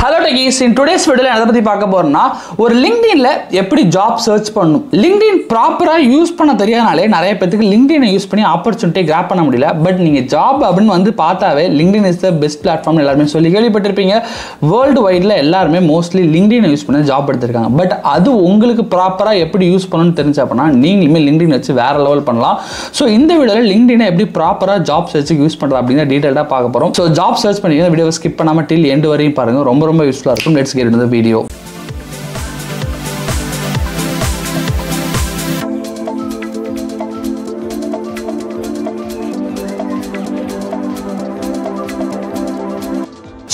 Hello techies, in today's video எதை பத்தி பார்க்க போறோம்னா ஒரு LinkedInல எப்படி ஜாப் சர்ச் பண்ணனும். LinkedIn ப்ராப்பரா யூஸ் பண்ண தெரியாதனாலே நிறைய பேருக்கு LinkedIn யூஸ் பண்ணி ஆப்பர்சூனிட்டி கிராப் பண்ண முடியல. பட் நீங்க ஜாப் அப்படினு வந்து பார்த்தாவே LinkedIn is the best platform எல்லாரும் சொல்லி கேள்விப்பட்டிருப்பீங்க. வேர்ல்ட் வைட்ல எல்லாரும் மோஸ்ட்லி LinkedIn யூஸ் பண்ணி ஜாப் எடுத்துருக்காங்க. பட் அது உங்களுக்கு ப்ராப்பரா எப்படி யூஸ் பண்ணனும்னு தெரிஞ்சப்பனா நீங்களுமே LinkedIn வச்சு வேற லெவல் பண்ணலாம். சோ இந்த வீடியோல LinkedIn எப்படி ப்ராப்பரா ஜாப் சர்ச்சுக்கு யூஸ் பண்றது அப்படிங்கற டீடைலா பார்க்க போறோம். சோ ஜாப் சர்ச் பண்ணி இந்த வீடியோவை ஸ்கிப் பண்ணாம till end வரையும் பாருங்க. ரொம்ப useful இருக்கும். Let's get into the video.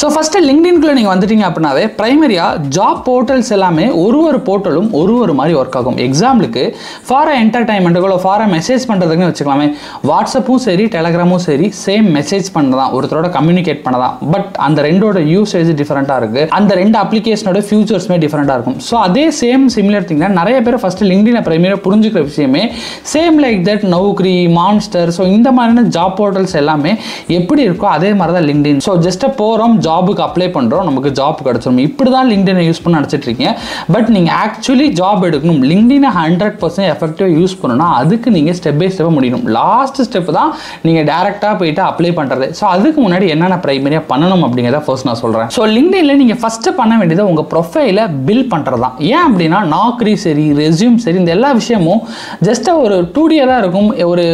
So first LinkedIn குள்ள நீங்க வந்துட்டீங்க அப்படினாவே பிரைமரியா ஜாப் போர்ட்டல்ஸ் எல்லாமே ஒரு போர்ட்டலும் ஒரு மாதிரி வர்க் ஆகும். எக்ஸாம்பிளுக்கு ஃபார் என்டர்டைன்மென்ட்க்கோ ஃபார் மெசேஜ் பண்றதுக்குன்னு வெச்சுக்கலாமே. வாட்ஸ்அப்பும் சரி டெலிகிராமும் சரி சேம் மெசேஜ் பண்ணதான் ஒருத்தரோட கம்யூனிகேட் பண்ணதான். பட் அந்த ரெண்டோட யூசேஜ் டிஃபரண்டா இருக்கு. அந்த ரெண்டு அப்ளிகேஷனோட ஃபியூச்சர்ஸ்மே டிஃபரண்டா இருக்கும். சோ அதே சேம் சிமிலர் திங் தான் நிறைய பேர் ஃபர்ஸ்ட் LinkedIn பிரைமரியா புரிஞ்சுக்கிற விஷயமே same like that Naukri monster so இந்த மாதிரியான ஜாப் போர்ட்டல்ஸ் எல்லாமே எப்படி இருக்கோ அதே மாதிரி தான் LinkedIn. சோ ஜஸ்ட் போறோம் ஜாபுக்கு அப்ளை பண்றோம் நமக்கு ஜாப் கிடைச்சிரும். இப்படி தான் LinkedIn யூஸ் பண்ண நினைச்சிட்டு இருக்கீங்க. பட் நீங்க ஆக்சுவலி ஜாப் எடுக்கணும் LinkedIn 100% எஃபெக்டிவா யூஸ் பண்ணனும்னா அதுக்கு நீங்க ஸ்டெப் பை ஸ்டெப் முடியணும். லாஸ்ட் ஸ்டெப் தான் நீங்க டைரக்டா போய்ட்டு அப்ளை பண்றது. சோ அதுக்கு முன்னாடி என்னென்ன பிரைமரியா பண்ணனும் அப்படிங்கறத ஃபர்ஸ்ட் நான் சொல்றேன். சோ LinkedInல நீங்க ஃபர்ஸ்ட் பண்ண வேண்டியது உங்க ப்ரொஃபைலை பில்ட் பண்றது தான். ஏன் அப்படினா நாக்ரி சரி ரெஸ்யூம் சரி இந்த எல்லா விஷயமும் ஜஸ்ட் ஒரு 2D தான் இருக்கும். ஒரு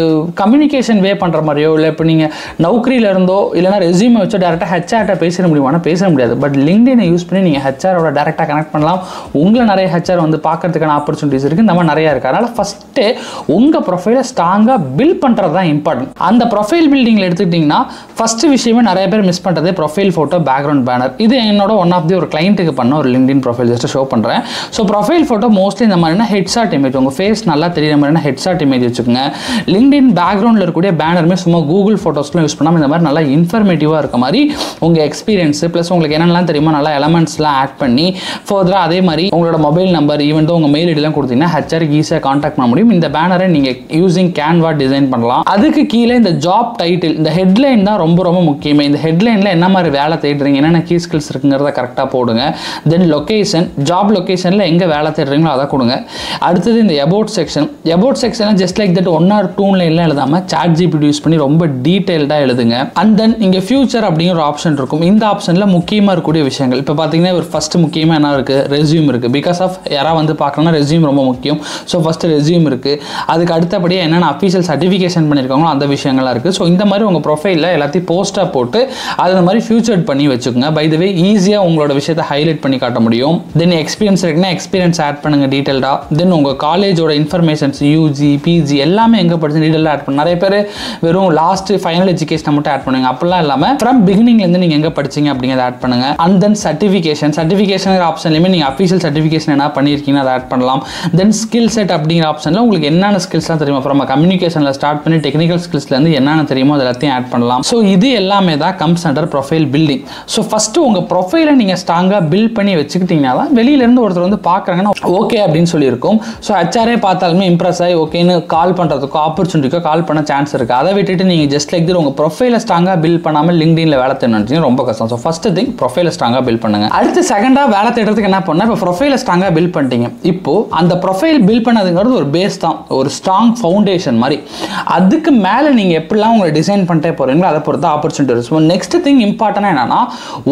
கம்யூனிகேஷன் வே பண்ற மாதிரியோ இல்ல இப்ப நீங்க நௌக்ரியில இருந்தோ இல்லனா ரெஸ்யூம் வச்சு டைரக்டா HR கிட்ட பேச முடியுமானா பேச முடியாது. பட் LinkedIn யூஸ் பண்ணி நீங்க HR ஓட டைரக்டா கனெக்ட் பண்ணலாம். உங்களை நிறைய HR வந்து பார்க்கிறதுக்கான ஆப்பர்சூனிட்டிஸ் இருக்கு. இந்த மாதிரி நிறைய இருக்கு. அதனால ஃபர்ஸ்ட் உங்க ப்ரொஃபைலை ஸ்ட்ராங்கா பில்ட் பண்றது தான் இம்பார்ட்டன்ட். அந்த ப்ரொஃபைல் பில்டிங்ல எடுத்துக்கிட்டீங்கன்னா ஃபர்ஸ்ட் விஷயமே நிறைய பேர் மிஸ் பண்றது ப்ரொஃபைல் போட்டோ பேக்ரவுண்ட் பேனர். இது என்னோட ஒன் ஆஃப் தி ஒரு கிளையண்ட்டுக்கு பண்ண ஒரு LinkedIn ப்ரொஃபைல் ஜஸ்ட் ஷோ பண்றேன். ஸோ ப்ரொஃபைல் போட்டோ மோஸ்ட்லி இந்த மாதிரினா ஹெட்ஷாட் இமேஜ் உங்க ஃபேஸ் நல்லா தெரியுற மாதிரினா ஹெட்ஷாட் இமேஜ் வச்சுக்கோங்க. LinkedIn பேக்ரவுண்ட்ல இருக்கக்கூடிய பேனருமே சும்மா கூகுள் போட்டோஸ்லாம் யூஸ் பண்ணாம இந்த மாதிரி நல்லா இன்ஃபர்மேட்டிவா இருக்க மாதிரி உங்க எக்ஸ்பீரியன்ஸ் பிளஸ் உங்களுக்கு என்னெல்லாம் தெரியுமோ நல்லா எலமெண்ட்ஸ்லாம் ஆட் பண்ணி ஃபர்தரா அதே மாதிரி உங்களோட மொபைல் நம்பர் ஈவன் உங்க மெயில் ஐடிலாம் கொடுத்தீங்கன்னா ஹெச்ஆருக்கு ஈஸியாக கான்டாக்ட் பண்ண முடியும். இந்த பேனரை நீங்க யூசிங் கேன்வா டிசைன் பண்ணலாம். அதுக்கு கீழே இந்த ஜாப் டைட்டில் இந்த ஹெட்லைன் தான் ரொம்ப முக்கியமே. இந்த ஹெட்லைன்ல என்ன மாதிரி வேலை தேடுறீங்க என்னென்ன கீ ஸ்கில்ஸ் இருக்குங்கிறத கரெக்டாக போடுங்க. தென் லொகேஷன் ஜாப் லொகேஷன்ல எங்க வேலை தேடுறீங்களோ அதை கொடுங்க. அடுத்தது இந்த about section just like that 1 or 2 லைன்லாம் எழுதாம ChatGPT யூஸ் பண்ணி ரொம்ப டீடைல்டா எழுதுங்க. அண்ட் தென் இங்க ஃபியூச்சர் அப்படிங்கிற ஒரு ஆப்ஷன் இருக்கும். இந்த ஆப்ஷன்ல முக்கியமா இருக்கக்கூடிய விஷயங்கள் இப்போ பார்த்தீங்கன்னா ஒரு ஃபர்ஸ்ட் முக்கியமா என்ன இருக்கு ரெஸ்யூம் இருக்கு. பிகாஸ் ஆஃப் யாரா வந்து பார்க்கணும்னா ரெஸ்யூம் ரொம்ப முக்கியம். ஸோ ஃபர்ஸ்ட் ரெஸ்யூம் இருக்கு. அதுக்கு அடுத்தபடியாக என்னென்ன அஃபீஷியல் சர்டிஃபிகேஷன் பண்ணியிருக்காங்களோ அந்த விஷயங்கள்லாம் இருக்கு. ஸோ இந்த மாதிரி உங்க ப்ரொஃபைலில் எல்லாத்தையும் போஸ்டா போட்டு அது மாதிரி ஃபியூச்சர் பண்ணி வச்சுக்கோங்க. பை த வே ஈஸியா உங்களோட விஷயத்தை ஹைலைட் பண்ணி காட்ட முடியும். தென் எக்ஸ்பீரியன்ஸ் இருக்குன்னா எக்ஸ்பீரியன்ஸ் ஆட் பண்ணுங்க டீடைல்டா. தென் உங்க காலேஜோட இன்ஃபர்மேஷன்ஸ் யூஜி பிஜி எல்லாமே எங்க படிச்சு டீடைலா ஆட் பண்ண. நிறைய பேர் வெறும் லாஸ்ட் ஃபைனல் எஜுகேஷன் மட்டும் ஆட் பண்ணுங்க. அப்படிலாம் இல்லாம ஃப்ரம் பிகினிங்ல இருந்து நீங்க எங்க படிச்சீங்க அப்படிங்கறத ஆட் பண்ணுங்க. அண்ட் தென் சர்டிஃபிகேஷன் ஆப்ஷன்லயுமே நீங்க அஃபிஷியல் சர்டிஃபிகேஷன் என்ன பண்ணிருக்கீங்க அதை ஆட் பண்ணலாம். தென் ஸ்கில் செட் அப்படிங்கிற ஆப்ஷன்ல உங்களுக்கு என்னென்ன ஸ்கில்ஸ்லாம் தெரியுமா ஃப்ரம் கம்யூனிகேஷன்ல ஸ்டார்ட் பண்ணி டெக்னிக்கல் ஸ்கில்ஸ்ல இருந்து என்னென்ன தெரியுமோ அது எல்லாத்தையும் ஆட் பண்ணலாம். ஸோ இது எல்லாமே தான் comes under profile building. So first உங்க ப்ரொஃபைலை நீங்க ஸ்ட்ராங்கா பில்ட் பண்ணி வச்சுக்கிட்டீங்கன்னா தான் வெளியில இருந்து ஒருத்தர் வந்து பாக்குறாங்கன்னா ஓகே அப்படின்னு சொல்லியிருக்கும். ஸோ ஹெச்ஆரே பார்த்தாலுமே இம்ப்ரெஸ் ஆகி ஓகேன்னு கால் பண்றதுக்கோ ஆப்பர்ச்சுனிட்டிக்கோ கால் பண்ண சான்ஸ் இருக்கு. அதை விட்டுட்டு நீங்க ஜஸ்ட் லைக் உங்க ப்ரொஃபைலை ஸ்ட்ராங்கா பில்ட் பண்ணாம LinkedInல வேலை தேடணும் ரொம்ப கஷ்டம். ஸோ ஃபர்ஸ்ட் திங் ப்ரொஃபைலை ஸ்ட்ராங்கா பில்ட் பண்ணுங்க. அடுத்து செகண்டா வேலை தேடுறதுக்கு என்ன பண்ணா இப்போ ப்ரொஃபைலை ஸ்ட்ராங்கா பில்ட் பண்ணிட்டீங்க. இப்போ அந்த ப்ரொஃபைல் பில்ட் பண்ணதுங்கிறது ஒரு பேஸ் தான் ஒரு ஸ்ட்ராங் ஃபவுண்டேஷன் மாதிரி. அதுக்கு மேல நீங்க எப்படிலாம் உங்களை டிசைன் பண்ணிட்டே போறீங்களோ அதை பொறுத்து ஆப்பர்ச்சுனிட்டி இருக்கும். நெக்ஸ்ட் திங் இம்பார்ட்டன்ட் என்னன்னா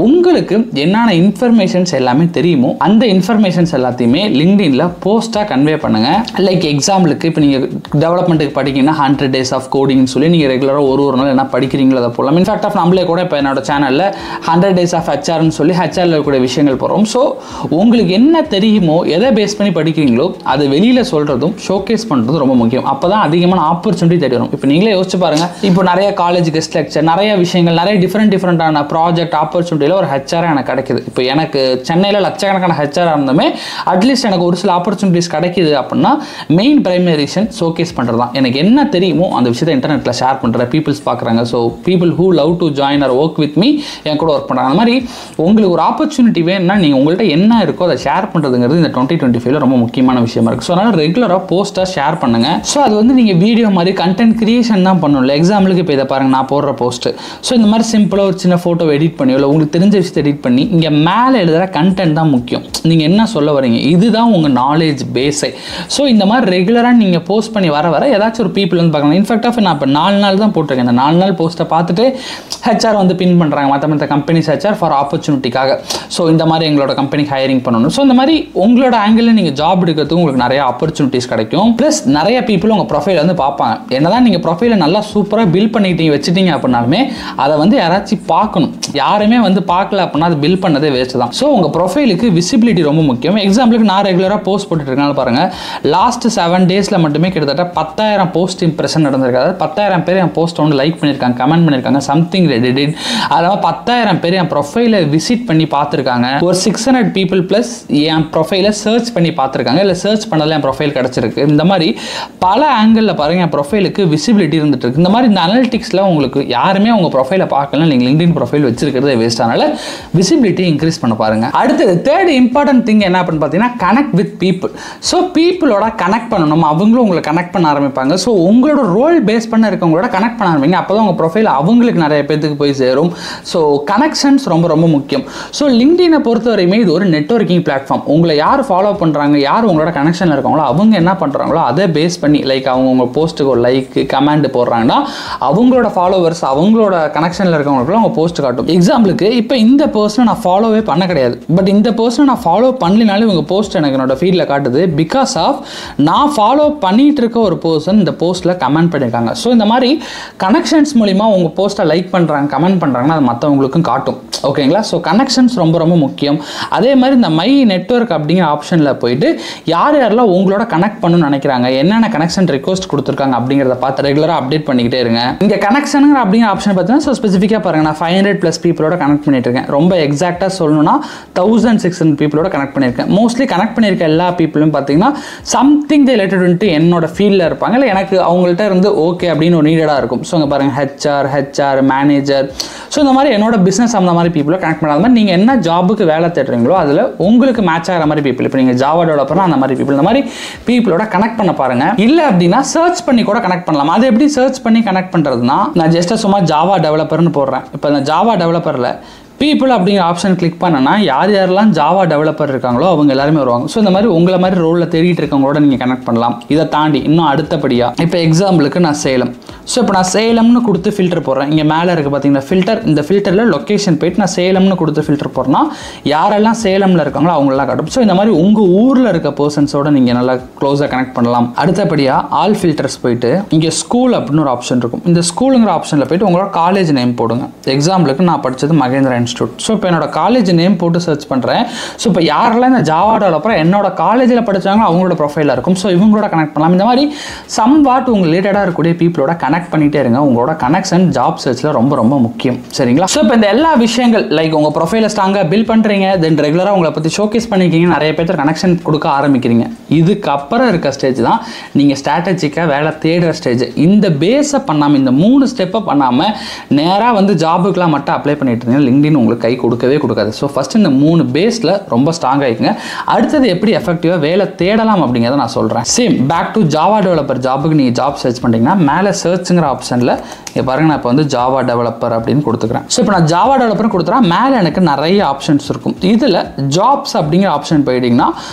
உங்களுக்கு என்னென்ன இன்ஃபர்மேஷன்ஸ் எல்லாமே தெரியுமோ அந்த இன்ஃபர்மேஷன்ஸ் எல்லாத்தையுமே LinkedInல போஸ்டா கன்வே பண்ணுங்க. லைக் எக்ஸாம்பிளுக்கு இப்போ நீங்க டெவலப்மெண்ட்டுக்கு படிக்கீங்கன்னா 100 days ஆஃப் கோடிங்னு சொல்லி நீங்க ரெகுலரா ஒரு நாள் என்ன படிக்கிறீங்களோ அதை போடலாம். இன்ஃபேக்ட் ஆஃப் நம்மளே கூட இப்போ என்னோட சேனல்ல 100 days ஆஃப் HR சொல்லி HR இருக்கக்கூடிய விஷயங்கள் போறோம். ஸோ உங்களுக்கு என்ன தெரியுமோ எதை பேஸ் பண்ணி படிக்கிறீங்களோ அதை வெளியில சொல்றதும் ஷோகேஸ் பண்றதும் ரொம்ப முக்கியம். அப்பதான் அதிகமான ஆப்பர்ச்சுனிட்டி தேடி வரும். இப்போ நீங்களே யோசிச்சு பாருங்க. இப்போ நிறைய காலேஜ் கெஸ்ட் லெக்சர் நிறைய விஷயங்கள் நிறைய டிஃபரெண்டான ப்ராஜெக்ட் ஆப்பர்ச்சுனிட்டியில ஒரு HR எனக்கு கிடைக்குது. இப்போ எனக்கு சென்னையில் லட்சக்கணக்கான HR இருந்துமே அட்லீஸ்ட் எனக்கு ஒரு சில ஆப்பர்ச்சுனிட்டிஸ் கிடைக்குது அப்படின்னா மெயின் பிரைமரி ரீசன் ஷோகேஸ் பண்றது தான். எனக்கு என்ன தெரியுமோ அந்த விஷயத்தை இன்டர்நெட்ல ஷேர் பண்ற பீப்புள்ஸ் பார்க்குறாங்க. So people who love to join or work with me என் கூட ஒர்க் பண்ணுறாங்க. அந்த மாதிரி உங்களுக்கு ஒரு ஆப்பர்ச்சுனிட்டி வேணும்னா நீங்கள் உங்கள்கிட்ட என்ன இருக்கோ அதை ஷேர் பண்ணுறதுங்கிறது இந்த 2025 ரொம்ப முக்கியமான விஷயமா இருக்குது. ஸோ அதனால் ரெகுலராக போஸ்ட்டாக ஷேர் பண்ணுங்கள். ஸோ அது வந்து நீங்கள் வீடியோ மாதிரி கண்டென்ட் கிரியேஷன் தான் பண்ணணும். எக்ஸாம்பிளுக்கு இப்போ இதை பாருங்கள், நான் போடுற போஸ்ட்டு. ஸோ இந்த மாதிரி சிம்பிளாக ஒரு சின்ன ஃபோட்டோ எடிட் பண்ணி இல்லை உங்களுக்கு தெரிஞ்ச விஷயத்தை எடிட் பண்ணி இங்கே மேலே எழுதுகிற கண்டென்ட் தான் முக்கியம். நீங்கள் என்ன சொல்ல வரீங்க, இதுதான் உங்கள் நாலேஜ் பேஸே. ஸோ இந்த மாதிரி ரெகுலராக நீங்கள் போஸ்ட் பண்ணி வர ஏதாச்சும் ஒரு பீப்புள் வந்து பார்க்கலாம். இன்ஃபேக்ட் நான் இப்போ 4 நாள் தான் போட்டிருக்கேன். இந்த 4 நாள் போஸ்ட்டை பார்த்துட்டு ஹெச்ஆர் வந்து பின் பண்ணுறாங்க, மற்ற கம்பெனிஸ் ஹெச்ஆர் ஃபார் ஆப்பர்ச்சுனிட்டிக்காக. ஸோ இந்த மாதிரி எங்களோட கம்பெனிக்கு ஹையரிங் பண்ணணும். ஸோ இந்த மாதிரி உங்களோட ஆங்கிளில் நீங்கள் ஜாப் எடுக்கிறதுக்கு உங்களுக்கு நிறைய ஆப்பர்ச்சுனிட்டிஸ் கிடைக்கும். ப்ளஸ் நிறைய பீப்புள் உங்கள் ப்ரொஃபைல் வந்து பார்ப்பாங்க. என்னதான் நீங்கள் ப்ரொஃபைலை நல்லா சூப்பராக பில்ட் பண்ணிட்டீங்க வச்சுட்டீங்க அப்படின்னாலுமே அதை வந்து யாராச்சும் பார்க்கணும். யாருமே வந்து பார்க்கல அப்படின்னா அது பில்ட் பண்ணதே வேஸ்ட் தான். ஸோ உங்கள் ப்ரொஃபைலுக்கு விசிபிலிட்டி ரொம்ப முக்கியம். எக்ஸாம்பிளுக்கு நான் ரெகுலராக போஸ்ட் போட்டுட்டு இருக்கனால பாருங்கள், லாஸ்ட் 7 டேஸில் மட்டுமே கிட்டத்தட்ட 10,000 போஸ்ட் இம்ப்ரெஷன் நடந்திருக்கு. அதாவது 10,000 பேர் என் போஸ்ட் வந்து லைக் பண்ணியிருக்காங்க, கமெண்ட் பண்ணியிருக்காங்க, சம்திங் ரெடிட். அதாவது 10,000 பேர் என் ப்ரொஃபைலை விசிட் பண்ணி பார்த்துருக்காங்க. ஒரு 600 பீப்புள் ப்ளஸ் என் ப்ரொஃபைலை சர்ச் பண்ணி பார்த்துருக்காங்க. இல்லை சர்ச் பண்ணதில் என் ப்ரொஃபைல் கிடச்சிருக்கு. இந்த மாதிரி பல ஆங்கிளில் பாருங்கள் என் ப்ரொஃபைலுக்கு விசிபிலிட்டி இருந்துட்டு இருக்கு. இந்த மாதிரி இந்த அனலிட்டிக்ஸில் உங்களுக்கு யாருமே உங்கள் ப்ரொஃபைலை பார்க்கலாம், நீங்கள் லிங்க்டின் ப்ரொஃபைல் வச்சிருக்கிறதே வேஸ்ட். அதனால விசிபிலிட்டி இன்க்ரீஸ் பண்ண பாருங்க. அடுத்தது தேர்ட் இம்பார்ட்டன்ட் திங் என்ன அப்படின்னு பார்த்தீங்கன்னா கனெக்ட் வித் பீப்புள். ஸோ பீப்புளோட கனெக்ட் பண்ணணும், அவங்களும் உங்களை கனெக்ட் பண்ண ஆரம்பிப்பாங்க. ஸோ உங்களோட ரோல் பேஸ் பண்ண இருக்கவங்களோட கனெக்ட் பண்ண ஆரம்பிங்க. அப்போ தான் உங்கள் ப்ரொஃபைல் அவங்களுக்கு நிறைய பேருக்கு போய் சேரும். ஸோ கனெக்ஷன்ஸ் ரொம்ப ரொம்ப முக்கியம். ஸோ லிங்க்டினை பொறுத்தவரையுமே இது ஒரு நெட்வொர்க்கிங் பிளாட்ஃபார்ம். உங்களை யார் ஃபாலோ பண்ணுறாங்க, யார் உங்களோட கனெக்ஷனில் இருக்காங்களோ அவங்க என்ன பண்ணுறாங்களோ அதை பேஸ் பண்ணி லைக் அவங்க உங்கள் போஸ்ட்டுக்கு ஒரு லைக் கமெண்ட் போடுறாங்கன்னா அவங்களோட ஃபாலோவர்ஸ் அவங்களோட கனெக்ஷனில் இருக்கவங்களுக்குள்ள அவங்க போஸ்ட் காட்டும். எக்ஸாம்பிளுக்கு இப்போ இந்த பர்சனை நான் ஃபாலோவே பண்ண கிடையாது, பட் இந்த பர்சனை நான் ஃபாலோ பண்ணலினாலும் இவங்க போஸ்ட் எனக்கு என்னோட ஃபீல்டில் காட்டுது. பிகாஸ் ஆஃப் நான் ஃபாலோ பண்ணிட்டு இருக்க ஒரு பர்சன் இந்த போஸ்ட்டில் கமெண்ட் பண்ணியிருக்காங்க. ஸோ இந்த மாதிரி கனெக்ஷன்ஸ் மூலிமா உங்கள் போஸ்ட்டை லைக் பண்ணுறாங்க, கமெண்ட் பண்ணுறாங்கன்னா அது மற்றவங்களுக்கும் காட்டும். ஓகேங்களா? ஸோ கனெக்ஷன்ஸ் ரொம்ப ரொம்ப முக்கியம். அதே மாதிரி இந்த மை நெட்வொர்க் அப்படிங்கிற ஆப்ஷனில் போயிட்டு யார் யாரெல்லாம் உங்களோட கனெக்ட் பண்ணணும்னு நினைக்கிறாங்க, என்னென்ன கனெக்ஷன் ரிக்வஸ்ட் கொடுத்துருக்காங்க அப்படிங்கிறத பார்த்து ரெகுலராக அப்டேட் பண்ணிக்கிட்டே இருங்க. இங்கே கனெக்ஷனுங்கிற அப்படிங்கிற ஆப்ஷன் பார்த்தீங்கன்னா ஸோ ஸ்பெசிஃபிக்காக பாருங்கள், நான் 500+ பீப்புளோட கனெக்ட் பண்ணிட்டு இருக்கேன். ரொம்ப எக்ஸாக்டாக சொல்லணும்னா 1600 பீப்புளோட கனெக்ட் பண்ணியிருக்கேன். மோஸ்ட்லி கனெக்ட் பண்ணியிருக்க எல்லா பீப்புளும் பார்த்தீங்கன்னா சம்திங் ரிலேட்டட் என்னோட ஃபீல்டில் இருப்பாங்க, இல்லை எனக்கு அவங்கள்ட்ட இருந்து ஓகே அப்படின்னு ஒரு நீடடாக இருக்கும். ஸோ இங்கே பாருங்கள் ஹெச்ஆர் மேனேஜர். ஸோ இந்த மாதிரி என்னோட பிஸ்னஸ் அந்த மாதிரி பீப்புளை கனெக்ட் பண்ணாத மாதிரி நீங்கள் என்ன ஜாபுக்கு வேலை தேடுறீங்களோ அதில் உங்களுக்கு மேட்ச் ஆகிற மாதிரி பீப்புள், இப்போ நீங்கள் ஜாவா டெவலப்பர்னா அந்த மாதிரி பீப்புள், இந்த மாதிரி பீப்புளோட கனெக்ட் பண்ண பாருங்க. இல்லை அப்படின்னா சர்ச் பண்ணி கூட கனெக்ட் பண்ணலாம். அது எப்படி சர்ச் பண்ணி கனெக்ட் பண்ணுறதுனா, நான் ஜஸ்ட்டாக சும்மா ஜாவா டெவலப்பர்னு போடுறேன். இப்போ இந்த ஜாவா டெவலப்பரில் பீப்புள் அப்படிங்கிற ஆப்ஷன் கிளிக் பண்ணனா யார் யாரெல்லாம் ஜாவா டெவலப்பர் இருக்காங்களோ அவங்க எல்லாருமே வருவாங்க. ஸோ இந்த மாதிரி உங்களை மாதிரி ரோலில் தேடிட்டு இருக்கவங்களோட நீங்கள் கனெக்ட் பண்ணலாம். இதை தாண்டி இன்னும் அடுத்தபடியாக இப்போ எக்ஸாம்பிளுக்கு நான் சேலம். ஸோ இப்போ நான் சேலம்னு கொடுத்து ஃபில்டர் போடுறேன். இங்கே மேலே இருக்குது பார்த்தீங்கன்னா ஃபில்டர். இந்த ஃபில்டரில் லொக்கேஷன் போயிட்டு நான் சேலம்னு கொடுத்து ஃபில்டர் போடுறேன்னா யாரெல்லாம் சேலமில் இருக்காங்களோ அவங்களெல்லாம் காட்டும். ஸோ இந்த மாதிரி உங்கள் ஊரில் இருக்க பர்சன்ஸோட நீங்கள் நல்லா க்ளோஸாக கனெக்ட் பண்ணலாம். அடுத்தபடியாக ஆல் ஃபில்டர்ஸ் போயிட்டு இங்கே ஸ்கூல் அப்படின்னு ஒரு ஆப்ஷன் இருக்கும். இந்த ஸ்கூலுங்கிற ஆப்ஷனில் போயிட்டு உங்களோட காலேஜ் நேம் போடுங்க. எக்ஸாம்பிளுக்கு நான் படித்தது மகேந்திரா இன்ஸ்டியூட். ஸோ இப்போ என்னோட காலேஜ் நேம் போட்டு சர்ச் பண்ணுறேன். ஸோ இப்போ யாரெல்லாம் இந்த ஜாவா டெவலப்பர் என்னோட காலேஜில் படித்தாங்களோ அவங்களோட ப்ரொஃபைலாக இருக்கும். ஸோ இவங்களோட கனெக்ட் பண்ணலாம். இந்த மாதிரி சம் வாட் உங்கள் ரிலேட்டடாக இருக்கக்கூடிய பீப்புளோட கனெக்ட் பண்ணிகிட்டே இருங்க. உங்களோட கனெக்ஷன் ஜாப் சர்ச்சில் ரொம்ப ரொம்ப முக்கியம். சரிங்களா? ஸோ இப்போ இந்த எல்லா விஷயங்கள் லைக் உங்கள் ப்ரொஃபைலை ஸ்ட்ராங்காக பில்ட் பண்ணுறீங்க, தென் ரெகுலராக உங்களை பற்றி ஷோகேஸ் பண்ணிக்கிங்க, நிறைய பேர் கனெக்ஷன் கொடுக்க ஆரம்பிக்கிறீங்க. இதுக்கப்புறம் இருக்க ஸ்டேஜ் தான் நீங்கள் ஸ்ட்ராட்டஜிக்காக வேலை தேடுற ஸ்டேஜ். இந்த பேஸை பண்ணாமல், இந்த 3 ஸ்டெப்பை பண்ணாமல் நேராக வந்து ஜாபுக்கெலாம் மட்டும் அப்ளை பண்ணிட்டு இருந்தீங்கன்னா லிங்க்டின் உங்களுக்கு கை கொடுக்கவே கொடுக்காது. ஸோ ஃபஸ்ட் இந்த 3 பேஸில் ரொம்ப ஸ்ட்ராங் ஆகிக்குங்க. அடுத்தது எப்படி எஃபெக்டிவாக வேலை தேடலாம் அப்படிங்கிறத நான் சொல்கிறேன். Same back to Java developer ஜாபுக்கு நீங்கள் ஜாப் சர்ச் பண்ணிட்டீங்கன்னா மேலே சர்ச்சுங்கிற ஆப்ஷனில் இங்கே பாருங்கள், நான் இப்போ வந்து ஜாவா டெவலப்பர் அப்படின்னு கொடுத்துக்கிறேன். ஸோ இப்போ நான் ஜாவா டெவலப்பர் கொடுத்துறா மேலே எனக்கு நிறைய ஆப்ஷன்ஸ் இருக்கும். இதில் ஜாப்ஸ் அப்படிங்கிற ஆப்ஷன் போயிட்டீங்கன்னா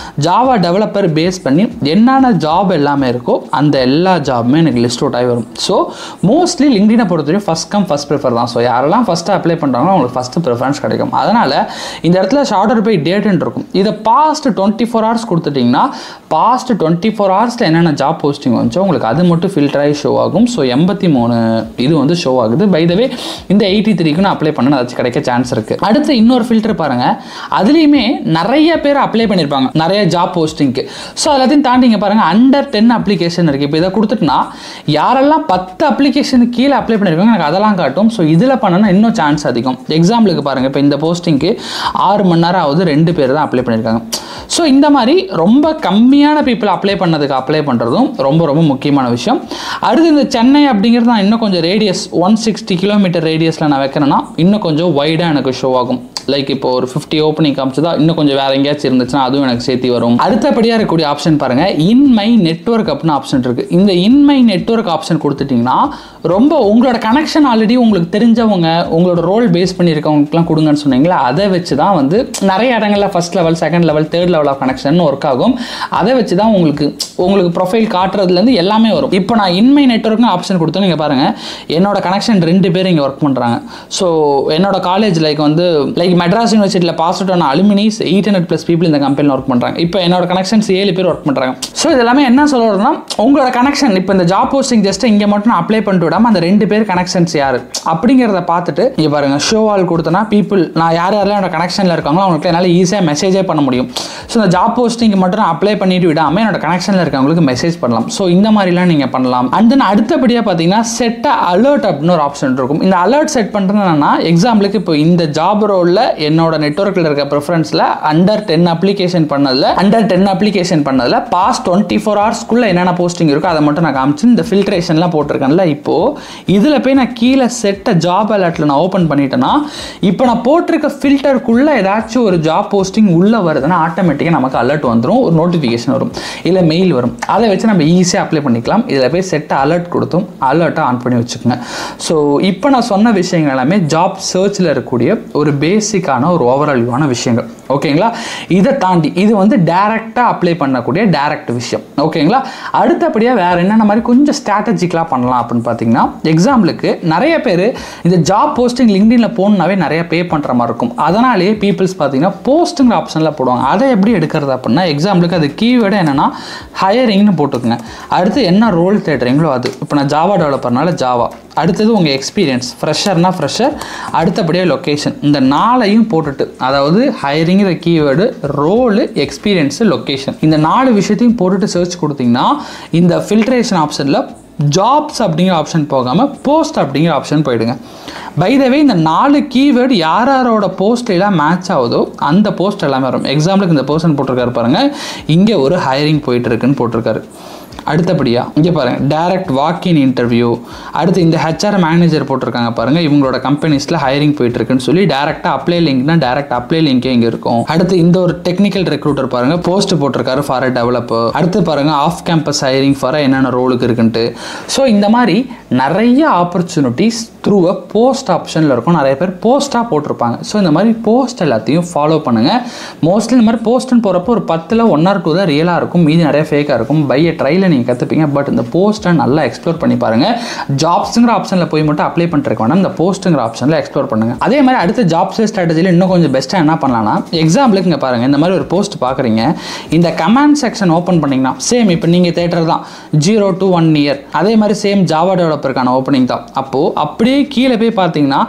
ஜாவா டெவலப்பர் பேஸ் பண்ணி என்னென்ன ஜாப் எல்லாமே இருக்கோ அந்த எல்லா ஜாபுமே எனக்கு லிஸ்ட் அவுட் ஆகி வரும். ஸோ மோஸ்ட்லி லிங்க்டினை பொறுத்தவரைக்கும் ஃபஸ்ட் கம் ஃபஸ்ட் ப்ரிஃபர் தான். ஸோ யாரெல்லாம் ஃபஸ்ட்டு அப்ளை பண்ணுறாங்களோ அவங்களுக்கு ஃபஸ்ட்டு ப்ரிஃபரன்ஸ் கிடைக்கும். அதனால் இந்த இடத்துல ஷார்ட்டர் பை டேட்னு இருக்கும். இதை பாஸ்ட் 24 ஹவர்ஸ் கொடுத்துட்டிங்கன்னா பாஸ்ட் 24 ஹவர்ஸில் என்னென்ன ஜாப் போஸ்டிங் வந்துச்சோ உங்களுக்கு அது மட்டும் ஃபில்டர் ஆகி ஷோ ஆகும். ஸோ 83 இது வந்து ஷோ ஆகுது. பை த வே இந்த 83க்கு நான் அப்ளை பண்ண அதாச்சும் கிடைக்க சான்ஸ் இருக்குது. அடுத்து இன்னொரு ஃபில்டர் பாருங்கள், அதுலேயுமே நிறைய பேர் அப்ளை பண்ணியிருப்பாங்க நிறைய ஜாப் போஸ்டிங்க்கு. ஸோ எல்லாத்தையும் தாண்டிங்க பாருங்கள் அண்டர் 10 அப்ளிகேஷன் இருக்குது. இப்போ இதை கொடுத்துட்டுனா யாரெல்லாம் 10 அப்ளிகேஷனுக்கு கீழே அப்ளை பண்ணியிருக்காங்க எனக்கு அதெல்லாம் காட்டும். ஸோ இதில் பண்ணனா இன்னும் சான்ஸ் அதிகம். எக்ஸாம்பிளுக்கு பாருங்கள், இப்போ இந்த போஸ்டிங்க்கு 6 மணி நேரம் ஆகுது, 2 பேர் தான் அப்ளை பண்ணியிருக்காங்க. ஸோ இந்த மாதிரி ரொம்ப கம்மியான பீப்புள் அப்ளை பண்ணதுக்கு அப்ளை பண்ணுறதும் ரொம்ப ரொம்ப முக்கியமான விஷயம். அடுத்து இந்த சென்னை அப்படிங்கிறது நான் இன்னும் கொஞ்சம் ரேடியஸ் 160 கிலோமீட்டர் ரேடியஸில் நான் வைக்கிறேன்னா இன்னும் கொஞ்சம் வைடாக எனக்கு ஷோ ஆகும். லைக் இப்போ ஒரு 50 ஓப்பனிங் காமிச்சதா இன்னும் கொஞ்சம் வேற எங்கேயாச்சும் இருந்துச்சுன்னா அதுவும் எனக்கு சேர்த்து வரும். அடுத்தபடியாக இருக்கக்கூடிய ஆப்ஷன் பாருங்க, இன் மை நெட்வொர்க் அப்படின்னு ஆப்ஷன் இருக்கு. இந்த இன் மை நெட்வொர்க் ஆப்ஷன் கொடுத்துட்டீங்கன்னா ரொம்ப உங்களோட கனெக்ஷன் ஆல்ரெடி உங்களுக்கு தெரிஞ்சவங்க உங்களோட ரோல் பேஸ் பண்ணியிருக்கவங்களுக்குலாம் கொடுங்கன்னு சொன்னீங்களா, அதை வச்சு தான் வந்து நிறைய இடங்களில் first level, second level, third level of connection work ஆகும். அதை வச்சு தான் உங்களுக்கு ப்ரொஃபைல் காட்டுறதுலேருந்து எல்லாமே வரும். இப்போ நான் இன்மை நெட்வொர்க்னு ஆப்ஷன் கொடுத்தோம். நீங்கள் பாருங்கள், என்னோட கனெக்ஷன் 2 பேர் இங்கே ஒர்க் பண்ணுறாங்க. ஸோ என்னோட காலேஜ் லைக் மெட்ராஸ் யூனிவர்சிட்டியில் பாஸ் அவுட் ஆன அலுமினிஸ் 800+ பீப்புள் இந்த கம்பெனியில் ஒர்க் பண்ணுறாங்க. இப்போ என்னோட கனெக்ஷன்ஸ் 7 பேர் ஒர்க் பண்ணுறாங்க. ஸோ இது எல்லாமே என்ன சொல்கிறதுனா, உங்களோட கனெக்ஷன் இப்போ இந்த ஜாப் போஸ்டிங் ஜஸ்ட் இங்கே மட்டும் நான் அப்ளை பண்ணிட்டு விடாமல் அந்த 2 பேர் கனெக்ஷன்ஸ் யார் அப்படிங்கிறத பார்த்துட்டு இங்கே பாருங்கள், ஷோ ஆல் கொடுத்தனா பீப்புள் நான் யாரெல்லாம் என்னோட கனெக்ஷனில் இருக்காங்களோ அவங்களுக்கு என்னால் ஈஸியாக மெசேஜே பண்ண முடியும். ஸோ இந்த ஜாப் போஸ்டிங் மட்டும் நான் அப்ளை பண்ணிட்டு விடாமல் என்னோட கனெக்ஷனில் இருக்கவங்களுக்கு மெசேஜ் பண்ணலாம். ஸோ இந்த மாதிரிலாம் நீங்கள் பண்ணலாம். அண்ட் தென் அடுத்தபடியாக பார்த்தீங்கன்னா செட் அலர்ட் அப்படின்னு ஒரு ஆப்ஷன் இருக்கும். இந்த அலர்ட் செட் பண்ணுறது என்னன்னா, எக்ஸாம்பிளுக்கு இப்போ இந்த ஜாப் ரோலில் என்னோட நெட்வொர்க்கில் இருக்க ப்ரிஃபரன்ஸில் அண்டர் 10 அப்ளிகேஷன் பண்ணதில் பாஸ்ட் 24 ஹவர்ஸ்க்குள்ளே என்னென்ன போஸ்டிங் இருக்கோ அதை மட்டும் நான் காமிச்சு இந்த ஃபில்ட்ரேஷன்லாம் போட்டிருக்கேன்ல. இப்போது இதில் போய் நான் கீழே செட்ட ஜாப் அலர்ட்டில் நான் ஓப்பன் பண்ணிட்டேன்னா, இப்போ நான் போட்டிருக்க ஃபில்டருக்குள்ளே ஏதாச்சும் ஒரு ஜாப் போஸ்டிங் உள்ளே வருதுன்னா ஆட்டோமேட்டிக்காக நமக்கு அலர்ட் வந்துடும், ஒரு நோட்டிஃபிகேஷன் வரும், இல்லை மெயில் வரும். அதை வச்சு நம்ம ஈஸியாக அப்ளை பண்ணிக்கலாம். இதில் போய் செட் அலர்ட் கொடுத்தும் அலர்ட்டை ஆன் பண்ணி வச்சுக்கோங்க. ஸோ இப்போ நான் சொன்ன விஷயங்கள் எல்லாமே ஜாப் சர்ச்சில் இருக்கக்கூடிய ஒரு பேசிக்கான ஒரு ஓவரால்வான விஷயங்கள். ஓகேங்களா? இதை தாண்டி இது வந்து டைரெக்டாக அப்ளை பண்ணக்கூடிய டைரக்ட் விஷயம். ஓகேங்களா? அடுத்தபடியாக வேறு என்னென்ன மாதிரி கொஞ்சம் ஸ்ட்ராட்டஜிக்கலாக பண்ணலாம் அப்படின்னு பார்த்தீங்கன்னா, எக்ஸாம்பிளுக்கு நிறைய பேர் இந்த ஜாப் போஸ்டிங் லிங்க்டின்ல போகணுன்னாவே நிறைய பே பண்ணுற மாதிரி இருக்கும். அதனாலேயே பீப்புள்ஸ் பார்த்தீங்கன்னா போஸ்ட்டுங்கிற ஆப்ஷனில் போடுவாங்க. அதை எப்படி எடுக்கிறது அப்படின்னா, எக்ஸாம்பிளுக்கு அது கீவேர்டு என்னென்னா ஹையரிங்னு போட்டுக்கோங்க. அடுத்து என்ன ரோல் தேடுறீங்களோ அது. இப்போ நான் ஜாவா டெவலப்பர்னால ஜாவா, அடுத்தது உங்கள் எக்ஸ்பீரியன்ஸ், ஃப்ரெஷர்னா ஃப்ரெஷர், அடுத்தபடியாக லொக்கேஷன், இந்த 4ஐயும் போட்டுட்டு, அதாவது ஹையரிங்கிற கீவேர்டு, ரோலு, எக்ஸ்பீரியன்ஸு, லொக்கேஷன், இந்த 4 விஷயத்தையும் போட்டுட்டு சர்ச் கொடுத்தீங்கன்னா இந்த ஃபில்ட்ரேஷன் ஆப்ஷனில் ஜாப்ஸ் அப்படிங்கிற ஆப்ஷன் போகாமல் போஸ்ட் அப்படிங்கிற ஆப்ஷன் போயிடுங்க. பை த வே இந்த 4 கீவேர்டு யாரோட போஸ்ட் எல்லாம் மேட்ச் ஆகுதோ அந்த போஸ்ட் எல்லாமே வரும். எக்ஸாம்பிளுக்கு இந்த பர்சன் போட்டிருக்காரு பாருங்கள், இங்கே ஒரு ஹையரிங் போயிட்டு இருக்குன்னு போட்டிருக்காரு. அடுத்தபடியாக இங்கே பாருங்கள், டைரக்ட் வாக்கின் இன்டர்வியூ, அடுத்து இந்த ஹெச்ஆர் மேனேஜர் போட்டிருக்காங்க பாருங்கள், இவங்களோட கம்பெனிஸில் ஹையரிங் போயிட்டு இருக்குன்னு சொல்லி டேரெக்டாக அப்ளை லிங்க்னா டேரக்ட் அப்ளை லிங்கே இங்கே இருக்கும். அடுத்து இந்த ஒரு டெக்னிக்கல் ரெக்ரூட்டர் பாருங்கள், போஸ்ட் போட்டிருக்காரு ஃபார் அ டெவலப்பர். அடுத்து பாருங்கள், ஆஃப் கேம்பஸ் ஹையரிங் ஃபார் என்னென்ன ரோலுக்கு இருக்குன்ட்டு. ஸோ இந்த மாதிரி நிறைய ஆப்பர்ச்சுனிட்டிஸ் த்ரூ அ போஸ்ட் ஆப்ஷனில் இருக்கும். நிறைய பேர் போஸ்ட்டாக போட்டிருப்பாங்க. ஸோ இந்த மாதிரி போஸ்ட் எல்லாத்தையும் ஃபாலோ பண்ணுங்கள். மோஸ்ட்லி இந்த மாதிரி போஸ்ட்டுன்னு போகிறப்போ ஒரு 10ல் 1 or 2 தான் ரியலாக இருக்கும், மீதி நிறைய ஃபேக்காக இருக்கும். பை எ ட்ரையில் நீங்கள் கற்றுப்பீங்க. பட் இந்த போஸ்ட்டை நல்லா எக்ஸ்ப்ளோர் பண்ணி பாருங்கள். ஜாப்ஸுங்கிற ஆப்ஷனில் போய் மட்டும் அப்ளை பண்ணிருக்க வேணாம், இந்த போஸ்ட்டுங்கிற ஆப்ஷனில் எக்ஸ்ப்ளோர் பண்ணுங்கள். அதே மாதிரி அடுத்த ஜாப் சேல் ஸ்ட்ராட்டஜியில் இன்னும் கொஞ்சம் பெஸ்ட்டாக என்ன பண்ணலாம்னா, எக்ஸாம்பிளுக்கு இங்கே பாருங்கள், இந்த மாதிரி ஒரு போஸ்ட் பார்க்குறீங்க, இந்த கமெண்ட் செக்ஷன் ஓப்பன் பண்ணிங்கன்னா சேம் இப்போ நீங்கள் தேட்டர் தான் 0 to 1 year, அதே மாதிரி சேம் ஜாவா டெவலப்பருக்கான ஓப்பனிங் தான். அப்போது அப்படியே கீழே போய் பார்த்தீங்கன்னா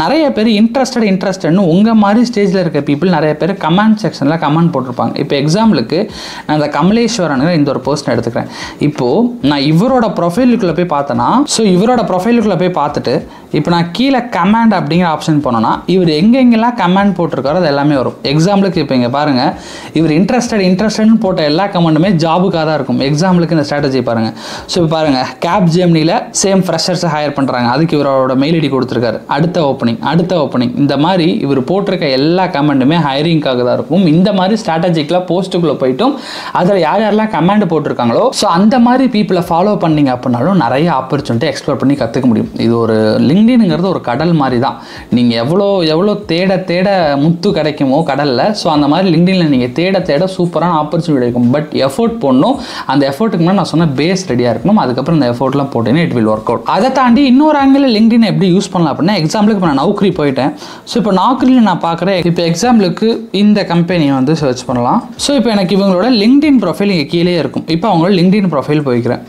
நிறைய பேர் இன்ட்ரெஸ்டட்னு உங்கள் மாதிரி ஸ்டேஜில் இருக்க பீப்புள் நிறைய பேர் கமெண்ட் செக்ஷனில் கமெண்ட் போட்டிருப்பாங்க. இப்போ எக்ஸாம்பிளுக்கு நான் இந்த கமலேஸ்வரன் இந்த ஒரு போஸ்ட் எடுத்துக்கிறேன். இப்போது நான் இவரோட ப்ரொஃபைலுக்குள்ளே போய் பார்த்தேன்னா, ஸோ இவரோட ப்ரொஃபைலுக்குள்ளே போய் பார்த்துட்டு இப்போ நான் கீழே கமெண்ட் அப்படிங்கிற ஆப்ஷன் போனோன்னா இவர் எங்கெங்கெல்லாம் கமெண்ட் போட்டிருக்காரோ அது எல்லாமே வரும். எக்ஸாம்பிளுக்கு இப்போ இங்கே பாருங்கள், இவர் இன்ட்ரெஸ்டட்னு போட்ட எல்லா கமெண்ட்டுமே ஜாபுக்காக தான் இருக்கும். எக்ஸாம்பிளுக்கு இந்த ஸ்ட்ராட்டஜி பாருங்கள். ஸோ இப்போ பாருங்கள், கேப் ஜெமினியில் சேம் ஃப்ரெஷர்ஸை ஹையர் பண்ணுறாங்க, அதுக்கு இவரோட மெயில் ஐடி கொடுத்துருக்காரு. அடுத்த ஓப்பனிங் இந்த மாதிரி இவர் போட்டிருக்க எல்லா கமெண்ட்டுமே ஹையரிங்காக தான் இருக்கும். இந்த மாதிரி ஸ்ட்ராட்டஜிக்கலாக போஸ்ட்டுக்குள்ளே போயிட்டும் அதில் யாரெல்லாம் கமெண்ட் போட்டிருக்காங்களோ ஸோ அந்த மாதிரி பீப்புளை ஃபாலோ பண்ணிங்க அப்படின்னாலும் நிறைய ஆப்பர்ச்சுனிட்டி எக்ஸ்ப்ளோர் பண்ணி கற்றுக்க முடியும். இது ஒரு லிங்க்டின்ங்கிறது ஒரு கடல் மாதிரி தான். நீங்கள் எவ்வளோ தேட முத்து கிடைக்குமோ கடலில், ஸோ அந்த மாதிரி லிங்க்டினில் நீங்கள் தேட சூப்பரான ஆப்பர்ச்சுனிட்டி கிடைக்கும். பட் எஃபோர்ட் போடணும். அந்த எஃபோர்ட்டுக்கு முன்னாடி நான் சொன்ன பேஸ் ரெடியாக இருக்கணும். அதுக்கப்புறம் இந்த எஃபோர்ட்லாம் போட்டீங்கன்னா இட் வில் ஒர்க் அவுட். அதை தாண்டி இன்னொரு ஆங்கிளில் லிங்க்டின் எப்படி யூஸ் பண்ணலாம் அப்படின்னா, எக்ஸாம்பிளுக்கு இப்போ நான் நௌக்கரி போயிட்டேன். ஸோ இப்போ நௌக்கரியில் நான் பார்க்குறேன், இப்போ எக்ஸாம்பிளுக்கு இந்த கம்பெனியை வந்து சர்ச் பண்ணலாம். ஸோ இப்போ எனக்கு இவங்களோட லிங்க்டின் ப்ரொஃபைல் இங்கே கீழே இருக்கும். இப்போ அவங்களோட லிங்க்டின் ப்ரொஃபைல் போய்க்கிறேன்.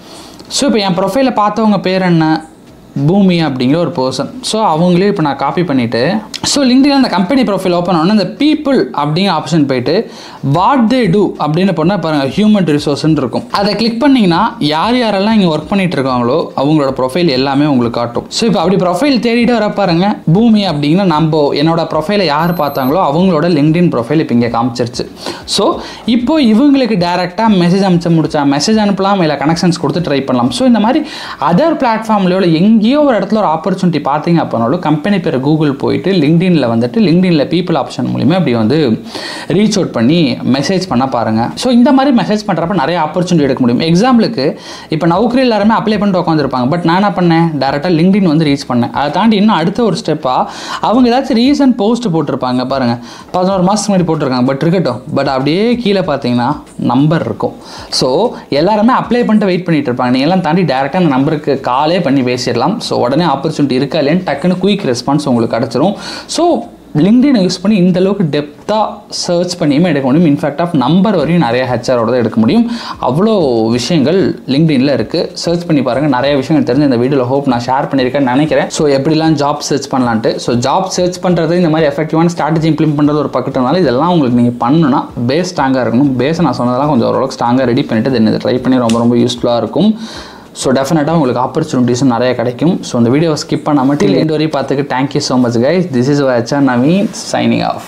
ஸோ இப்போ என் ப்ரொஃபைலை பார்த்தவங்க பேர் என்ன, பூமி அப்படிங்கிற ஒரு பர்சன். ஸோ அவங்களே இப்போ நான் காப்பி பண்ணிவிட்டு, ஸோ லிங்க்டின்ல அந்த கம்பெனி ப்ரொஃபைல் ஓப்பன் ஆனோன்னா இந்த பீப்புள் அப்படிங்கிற ஆப்ஷன் போயிட்டு வாட் தே டூ அப்படின்னு போனால் பாருங்கள், ஹியூமன் ரிசோர்ஸ்ன்னு இருக்கும். அதை கிளிக் பண்ணிங்கன்னா யாரெல்லாம் இங்கே ஒர்க் பண்ணிட்டு இருக்காங்களோ அவங்களோட ப்ரொஃபைல் எல்லாமே உங்களுக்கு காட்டும். ஸோ இப்போ அப்படி ப்ரொஃபைல் தேடிட்டு வர பாருங்க, பூமி அப்படிங்கிற என்னோட ப்ரொஃபைலை யார் பார்த்தாங்களோ அவங்களோட லிங்க்டின் ப்ரொஃபைல் இப்போ இங்கே காமிச்சிருச்சு. ஸோ இப்போ இவங்களுக்கு டேரெக்டாக மெசேஜ் அனுப்பிச்சா மெசேஜ் அனுப்பலாம், இல்லை கனெக்ஷன்ஸ் கொடுத்து ட்ரை பண்ணலாம். ஸோ இந்த மாதிரி அதர் பிளாட்ஃபார்ம்லையோ எங்கே எங்கேயோ ஒரு இடத்துல ஒரு ஆப்பர்ச்சுனிட்டி பார்த்தீங்க அப்படின்னாலும் கம்பெனி பேர் கூகுள் போயிட்டு லிங்க்டின்ல வந்துட்டு லிங்க்டின்ல பீப்புள் ஆப்ஷன் மூலியமாக அப்படி வந்து ரீச் அவுட் பண்ணி மெசேஜ் பண்ண பாருங்க. ஸோ இந்த மாதிரி மெசேஜ் பண்ணுறப்ப நிறைய ஆப்பர்ச்சுனிட்டி எடுக்க முடியும். எக்ஸாம்பிளுக்கு இப்போ நௌக்கரி எல்லாருமே அப்ளை பண்ணிட்டு உட்காந்துருப்பாங்க. பட் நான் என்ன பண்ணேன், டேரெக்டாக லிங்க்டின் வந்து ரீச் பண்ணேன். அதை தாண்டி இன்னும் அடுத்த ஒரு ஸ்டெப்பாக அவங்க ஏதாச்சும் ரீசன்ட் போஸ்ட் போட்டிருப்பாங்க பாருங்க, 11 மாதத்துக்கு முன்னாடி போட்டிருக்காங்க. பட் இருக்கட்டும், பட் அப்படியே கீழே பார்த்தீங்கன்னா நம்பர் இருக்கும். ஸோ எல்லாருமே அப்ளை பண்ணிட்டு வெயிட் பண்ணிட்டு இருப்பாங்க. நீங்கள் எல்லாம் தாண்டி டேரெக்டாக அந்த நம்பருக்கு காலே பண்ணி பேசிடலாம். ஸோ உடனே ஆப்பர்ச்சுனிட்டி இருக்கா இல்லையான்னு டக்குன்னு குயிக் ரெஸ்பான்ஸ் உங்களுக்கு கிடச்சிரும். ஸோ லிங்க்டினை யூஸ் பண்ணி இந்த அளவுக்கு டெப்த்தாக சர்ச் பண்ணியுமே எடுக்க முடியும். இன்ஃபேக்ட் ஆஃப் நம்பர் வரையும் நிறைய ஹெச்ஆரோட தான் எடுக்க முடியும். அவ்வளோ விஷயங்கள் லிங்க்டின்ல இருக்குது. சர்ச் பண்ணி பாருங்கள், நிறைய விஷயங்கள் தெரிஞ்சு இந்த வீடியோவில் ஹோப் நான் ஷேர் பண்ணியிருக்கேன்னு நினைக்கிறேன். ஸோ எப்படிலாம் ஜாப் சர்ச் பண்ணலான்ட்டு. ஸோ ஜாப் சர்ச் பண்ணுறது இந்த மாதிரி எஃபெக்டிவான ஸ்ட்ராட்டஜி இம்ப்ளிமெண்ட் பண்ணுறது ஒரு பக்கத்துனால இதெல்லாம் உங்களுக்கு நீங்கள் பண்ணணும்னா பேஸ் ஸ்ட்ராங்காக இருக்கணும். பேஸை நான் சொன்னதெல்லாம் கொஞ்சம் ஓரளவுக்கு ஸ்ட்ராங்காக ரெடி பண்ணிவிட்டு தென் இதை ட்ரை பண்ணி ரொம்ப யூஸ்ஃபுல்லாக இருக்கும். ஸோ டெஃபினட்டாக உங்களுக்கு ஆப்பர்ச்சுனிட்டிஸும் நிறைய கிடைக்கும். ஸோ இந்த வீடியோவை ஸ்கிப் பண்ணாமல் டில் எண்ட் வரையும் பார்த்துக்கு thank you so much guys. This is HR Naveen signing off.